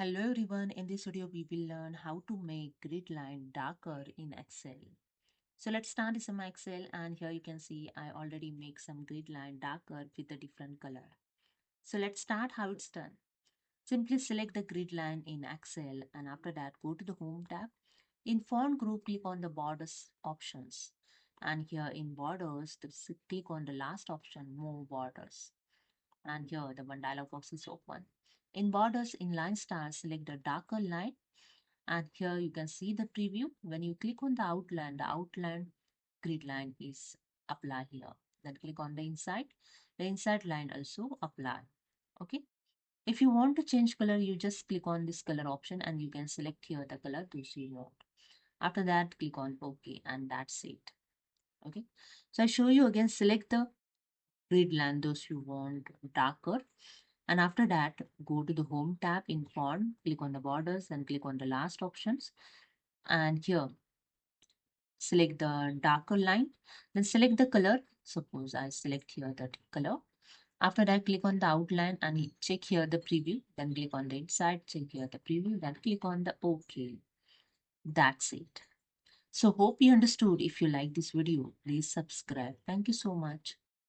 Hello everyone, in this video we will learn how to make grid line darker in Excel. So let's start this in my Excel, and here you can see I already make some grid line darker with a different color. So let's start how it's done. Simply select the grid line in Excel, and after that go to the Home tab. In Font Group click on the Borders options, and here in Borders click on the last option, More Borders, and here the one dialog box is open. In Borders, in Line Style select the darker line, and here you can see the preview. When you click on the outline grid line is apply here. Then click on the inside line also apply. Okay. If you want to change color, you just click on this color option and you can select here the color those you want. After that, click on OK, and that's it. Okay. So I show you again, select the grid line those you want darker. And after that, go to the Home tab in Font, click on the borders and click on the last options. And here, select the darker line, then select the color. Suppose I select here the color. After that, click on the outline and check here the preview. Then click on the inside, check here the preview, then click on the OK. That's it. So hope you understood. If you like this video, please subscribe. Thank you so much.